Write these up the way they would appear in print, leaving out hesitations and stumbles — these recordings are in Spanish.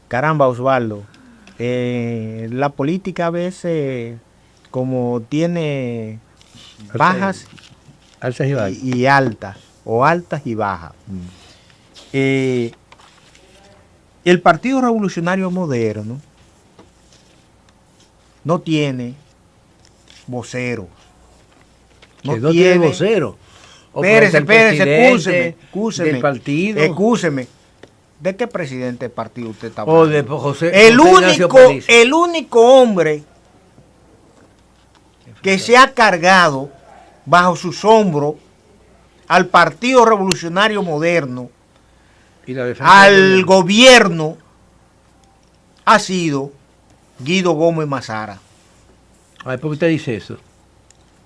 Caramba, Osvaldo, la política a veces como tiene bajas Altas y bajas. y altas, o altas y bajas. El Partido Revolucionario Moderno no tiene vocero. Que no tiene vocero. Espérese, excúseme. Del partido. Excúseme. ¿De qué presidente del partido usted está O hablando? de José Ignacio Paliza. El único hombre que se ha cargado bajo sus hombros al Partido Revolucionario Moderno, Y la defensa al gobierno, ha sido Guido Gómez Mazara. Ay, ¿por qué usted dice eso?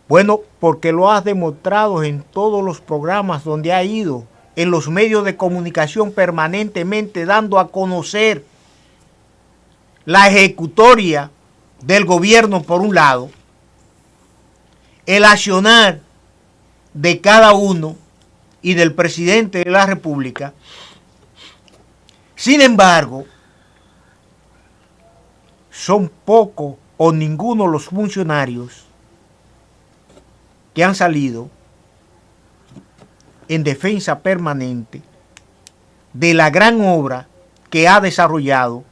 Bueno, porque lo has demostrado en todos los programas donde ha ido, en los medios de comunicación permanentemente dando a conocer la ejecutoria del gobierno por un lado, el accionar de cada uno y del presidente de la República. Sin embargo, son pocos o ninguno los funcionarios que han salido en defensa permanente de la gran obra que ha desarrollado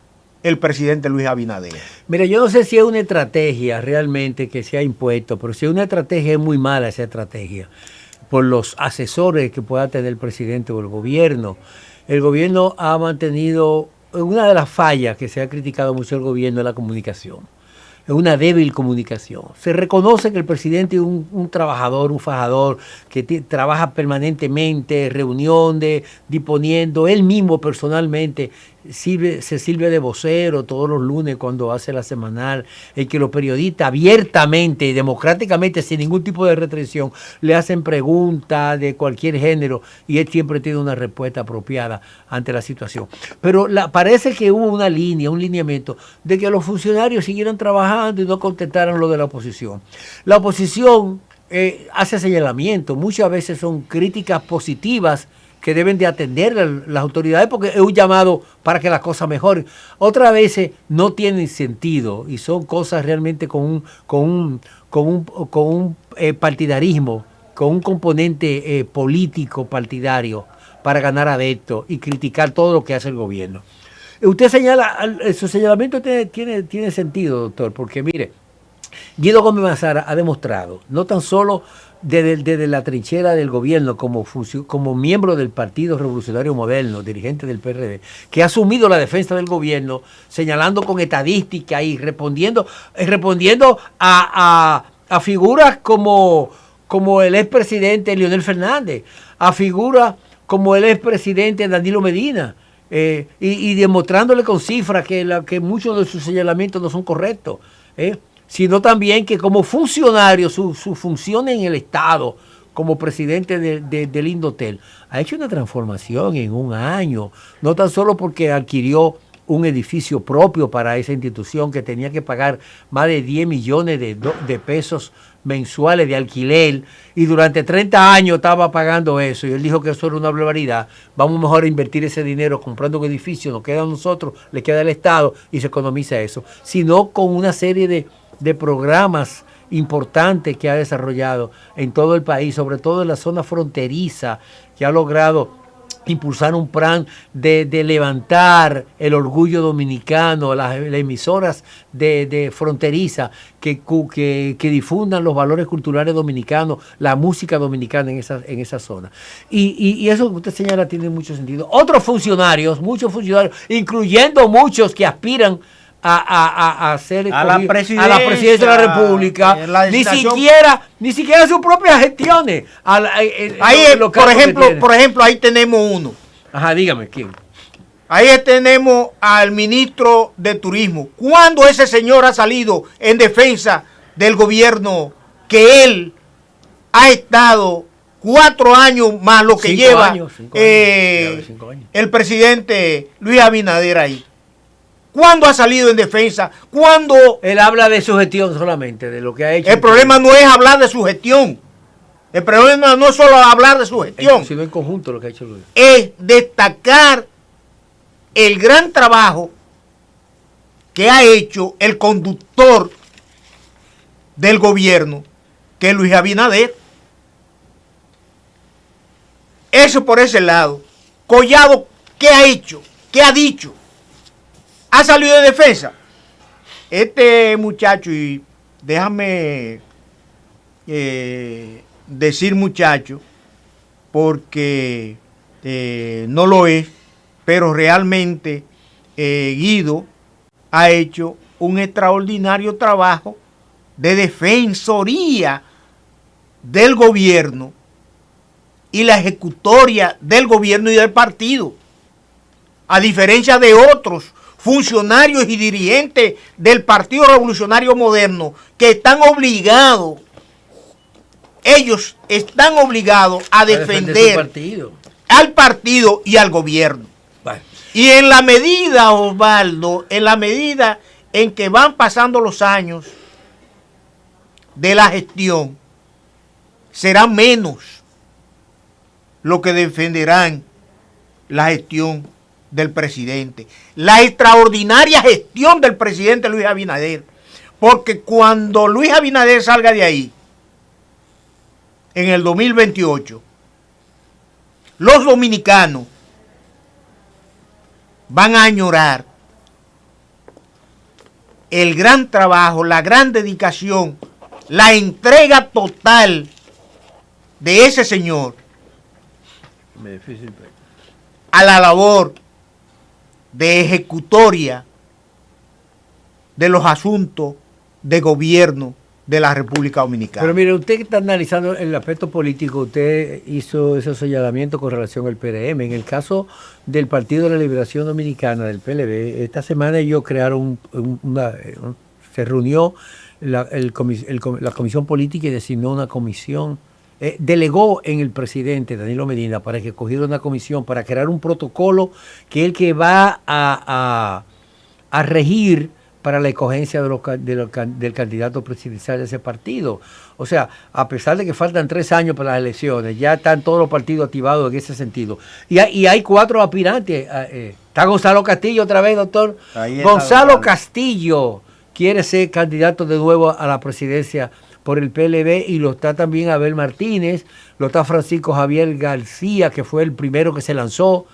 el presidente Luis Abinader. Mira, yo no sé si es una estrategia realmente que se ha impuesto, pero si es una estrategia es muy mala esa estrategia, por los asesores que pueda tener el presidente o el gobierno. El gobierno ha mantenido, una de las fallas que se ha criticado mucho el gobierno es la comunicación. Es una débil comunicación. Se reconoce que el presidente es un trabajador, un fajador, que trabaja permanentemente, disponiendo, él mismo personalmente se sirve de vocero todos los lunes cuando hace la semanal, el que los periodistas abiertamente y democráticamente, sin ningún tipo de restricción, le hacen preguntas de cualquier género y él siempre tiene una respuesta apropiada ante la situación. Pero parece que hubo una línea, un lineamiento de que los funcionarios siguieran trabajando y no contestaran lo de la oposición. La oposición hace señalamientos, muchas veces son críticas positivas que deben de atender las autoridades porque es un llamado para que las cosas mejoren. Otras veces no tienen sentido y son cosas realmente con un partidarismo, con un componente político partidario para ganar adeptos y criticar todo lo que hace el gobierno. Usted señala, su señalamiento tiene sentido, doctor, porque mire, Guido Gómez Mazara ha demostrado, no tan solo desde la trinchera del gobierno como miembro del Partido Revolucionario Moderno, dirigente del PRD, que ha asumido la defensa del gobierno, señalando con estadística y respondiendo a figuras como el expresidente Leonel Fernández, a figuras como el expresidente Danilo Medina, y demostrándole con cifras que muchos de sus señalamientos no son correctos, sino también que como funcionario, su función en el Estado, como presidente del Indotel, ha hecho una transformación en un año, no tan solo porque adquirió un edificio propio para esa institución que tenía que pagar más de 10 millones de pesos mensuales de alquiler y durante 30 años estaba pagando eso y él dijo que eso era una barbaridad, vamos mejor a invertir ese dinero comprando un edificio, nos queda a nosotros, le queda al Estado y se economiza eso, sino con una serie de programas importantes que ha desarrollado en todo el país, sobre todo en la zona fronteriza, que ha logrado impulsar un plan de levantar el orgullo dominicano, las emisoras de fronteriza que difundan los valores culturales dominicanos, la música dominicana en esa zona. Y eso que usted señala tiene mucho sentido. Otros funcionarios, muchos funcionarios, incluyendo muchos que aspiran a ser a la presidencia de la República, ni siquiera sus propias gestiones. Por ejemplo, ahí tenemos uno. Ajá, dígame, ¿quién? Ahí tenemos al ministro de Turismo. ¿Cuándo ese señor ha salido en defensa del gobierno que él ha estado 4 años más lo que lleva 5 años. El presidente Luis Abinader ahí? ¿Cuándo ha salido en defensa? ¿Cuándo? Él habla de su gestión solamente, de lo que ha hecho. El problema no es hablar de su gestión. El problema no es solo hablar de su gestión. Sino en conjunto lo que ha hecho Luis. Es destacar el gran trabajo que ha hecho el conductor del gobierno, que es Luis Abinader. Eso por ese lado. Collado, ¿qué ha hecho? ¿Qué ha dicho? ¿Ha salido de defensa? Este muchacho, y déjame decir muchacho, porque no lo es, pero realmente Guido ha hecho un extraordinario trabajo de defensoría del gobierno y la ejecutoria del gobierno y del partido, a diferencia de otros funcionarios y dirigentes del Partido Revolucionario Moderno que están obligados, ellos están obligados a defender al partido y al gobierno. Vale. Y en la medida, Osvaldo, en la medida en que van pasando los años de la gestión, será menos lo que defenderán la gestión del presidente, la extraordinaria gestión del presidente Luis Abinader, porque cuando Luis Abinader salga de ahí, en el 2028, los dominicanos van a añorar el gran trabajo, la gran dedicación, la entrega total de ese señor a la labor de ejecutoria de los asuntos de gobierno de la República Dominicana. Pero mire, usted que está analizando el aspecto político, usted hizo ese señalamiento con relación al PRM. En el caso del Partido de la Liberación Dominicana, del PLD, esta semana ellos crearon se reunió la comisión política y designó una comisión, delegó en el presidente Danilo Medina para que cogiera una comisión para crear un protocolo que es el que va a regir para la escogencia del candidato presidencial de ese partido. O sea, a pesar de que faltan 3 años para las elecciones, ya están todos los partidos activados en ese sentido. Y hay 4 aspirantes. Está Gonzalo Castillo otra vez, doctor. Gonzalo Castillo quiere ser candidato de nuevo a la presidencia por el PLD, y lo está también Abel Martínez, lo está Francisco Javier García, que fue el primero que se lanzó,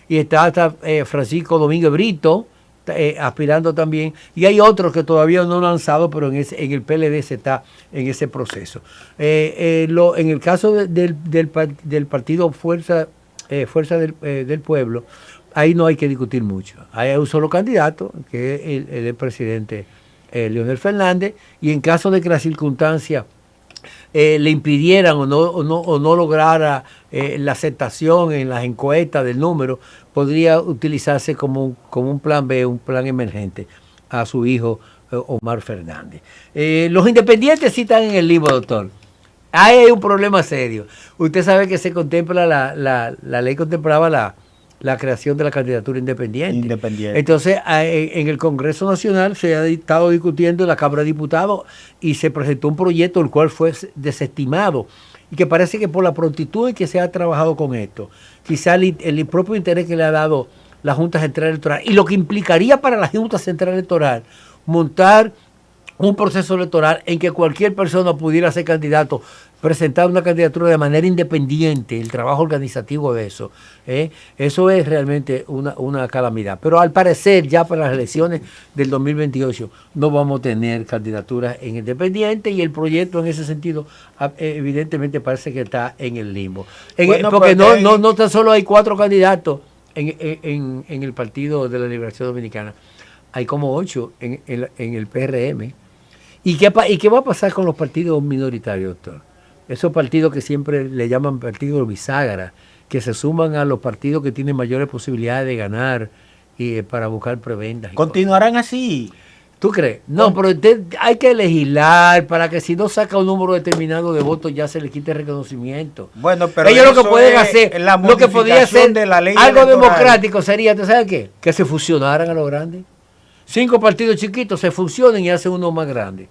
y está Francisco Domínguez Brito, aspirando también, y hay otros que todavía no han lanzado, pero en el PLD se está en ese proceso. En el caso del partido Fuerza del Pueblo, ahí no hay que discutir mucho. Hay un solo candidato, que es el presidente Leonel Fernández, y en caso de que las circunstancias le impidieran o no lograra la aceptación en las encuestas del número, podría utilizarse como un plan B, un plan emergente a su hijo Omar Fernández. Los independientes sí están en el limbo, doctor. Ahí hay un problema serio. Usted sabe que se contempla, la ley contemplaba la creación de la candidatura independiente. Entonces, en el Congreso Nacional se ha estado discutiendo en la Cámara de Diputados y se presentó un proyecto el cual fue desestimado, y que parece que por la prontitud en que se ha trabajado con esto, quizá el propio interés que le ha dado la Junta Central Electoral y lo que implicaría para la Junta Central Electoral montar un proceso electoral en que cualquier persona pudiera ser candidato, presentar una candidatura de manera independiente, el trabajo organizativo de eso, eso es realmente una calamidad. Pero al parecer ya para las elecciones del 2028 no vamos a tener candidaturas en independiente, y el proyecto en ese sentido evidentemente parece que está en el limbo. Porque no tan solo hay 4 candidatos en el Partido de la Liberación Dominicana, hay como 8 en el PRM. ¿Y qué va a pasar con los partidos minoritarios, doctor? Esos partidos que siempre le llaman partidos bisagra, que se suman a los partidos que tienen mayores posibilidades de ganar para buscar prebendas. ¿Continuarán así? ¿Tú crees? No, pero hay que legislar para que si no saca un número determinado de votos ya se le quite el reconocimiento. Bueno, pero ellos lo que pueden hacer, lo que podría ser de la ley algo electoral democrático sería, ¿tú sabes qué? Que se fusionaran a los grandes. 5 partidos chiquitos se fusionen y hacen uno más grande.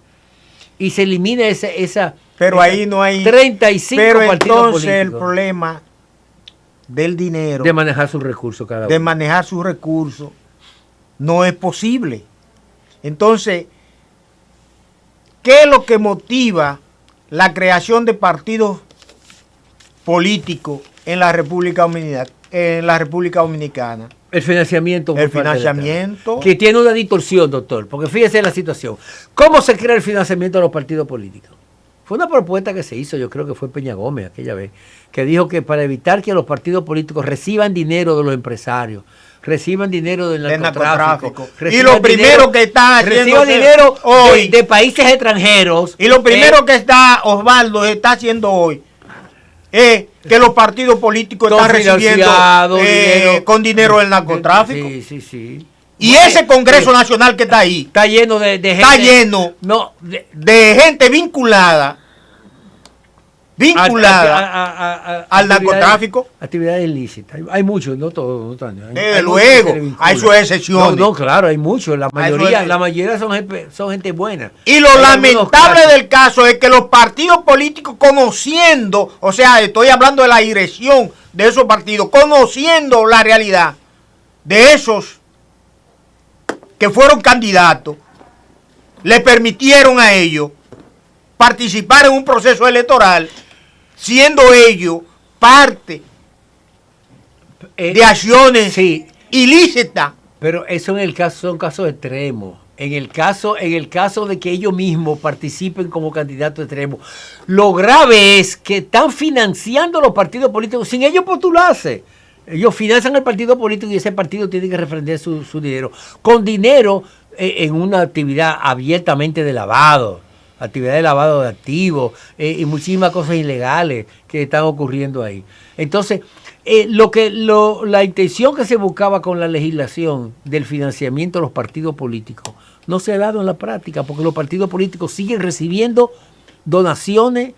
Y se elimina esa pero ahí no hay 35 pero partidos entonces políticos. El problema del dinero, de manejar sus recursos cada uno. de manejar sus recursos, no es posible. Entonces, ¿qué es lo que motiva la creación de partidos políticos en la República Dominicana? El financiamiento. El financiamiento. Que tiene una distorsión, doctor, porque fíjese la situación. ¿Cómo se crea el financiamiento de los partidos políticos? Fue una propuesta que se hizo, yo creo que fue Peña Gómez aquella vez, que dijo que para evitar que los partidos políticos reciban dinero de los empresarios, reciban dinero del narcotráfico. Y lo primero que está haciendo reciban dinero hoy de países extranjeros. Y lo primero que está Osvaldo está haciendo hoy es que los partidos políticos están recibiendo con dinero del narcotráfico. Sí. Y ese Congreso Nacional que está ahí está lleno de gente. Está lleno de gente vinculada al narcotráfico. Actividades ilícitas. Hay muchos, no todos. Desde luego, hay sus excepciones. No, claro, hay muchos. La mayoría son gente buena. Y lo lamentable del caso es que los partidos políticos conociendo, o sea, estoy hablando de la dirección de esos partidos, conociendo la realidad de esos que fueron candidatos, le permitieron a ellos participar en un proceso electoral, siendo ellos parte de acciones ilícitas. Pero eso son casos extremos. En el caso de que ellos mismos participen como candidatos extremos, lo grave es que están financiando los partidos políticos sin ellos postularse. Ellos financian el partido político y ese partido tiene que refrender su dinero. Con dinero en una actividad abiertamente de lavado, actividad de lavado de activos y muchísimas cosas ilegales que están ocurriendo ahí. Entonces, la intención que se buscaba con la legislación del financiamiento de los partidos políticos no se ha dado en la práctica, porque los partidos políticos siguen recibiendo donaciones,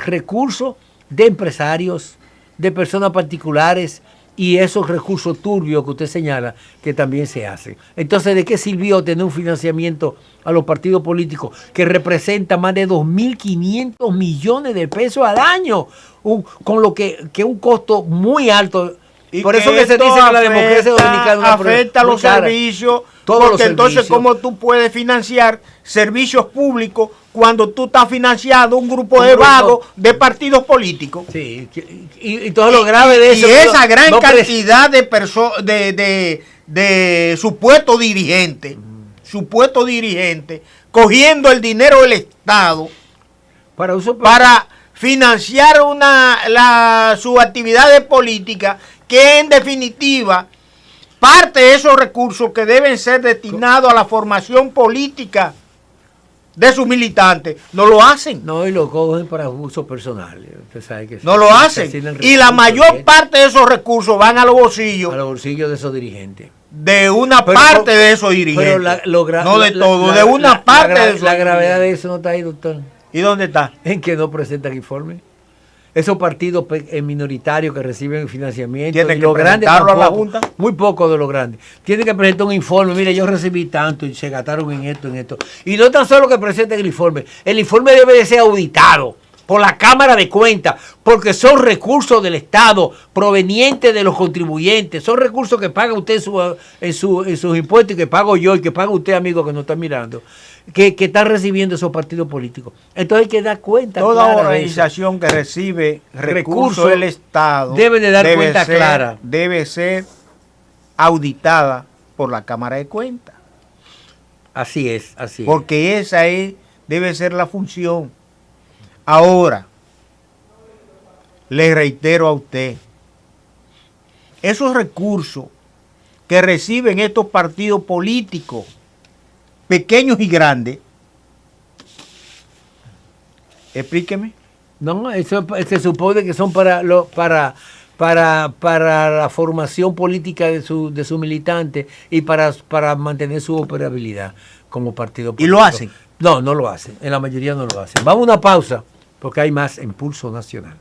recursos de empresarios, de personas particulares y esos recursos turbios que usted señala que también se hacen. Entonces, ¿de qué sirvió tener un financiamiento a los partidos políticos que representa más de 2.500 millones de pesos al año? Con lo que un costo muy alto. Y por eso que se dice que la democracia dominicana afecta los servicios, porque entonces ¿cómo tú puedes financiar servicios públicos cuando tú estás financiando un grupo de vagos de partidos políticos? Sí, y todo lo grave de eso. Y esa gran cantidad de supuestos dirigentes, cogiendo el dinero del Estado para financiar sus actividades políticas, que en definitiva parte de esos recursos que deben ser destinados a la formación política de sus militantes, no lo hacen. No, y lo cogen para uso personal. Usted sabe que no lo hacen. Y la mayor parte de esos recursos van a los bolsillos. A los bolsillos de esos dirigentes. De una parte de esos dirigentes. No de todo, de una parte de esos. La gravedad de eso no está ahí, doctor. ¿Y dónde está? En que no presentan informe. Esos partidos minoritarios que reciben financiamiento, tienen que los grandes tampoco, a la Junta. Muy pocos de los grandes. Tienen que presentar un informe. Mire, yo recibí tanto y se gastaron en esto. Y no tan solo que presenten el informe debe de ser auditado por la Cámara de Cuentas, porque son recursos del Estado provenientes de los contribuyentes, son recursos que paga usted en sus impuestos y que pago yo y que paga usted, amigo, que nos está mirando, que están recibiendo esos partidos políticos. Entonces hay que dar cuenta. Toda organización que recibe recursos del Estado debe de dar cuenta clara. Debe ser auditada por la Cámara de Cuentas. Así es. Porque esa debe ser la función. Ahora, le reitero a usted, esos recursos que reciben estos partidos políticos, pequeños y grandes, explíqueme. No, eso se supone que son para la formación política de su militante y para mantener su operabilidad como partido político. ¿Y lo hacen? No lo hacen. En la mayoría no lo hacen. Vamos a una pausa porque hay más en Pulso Nacional.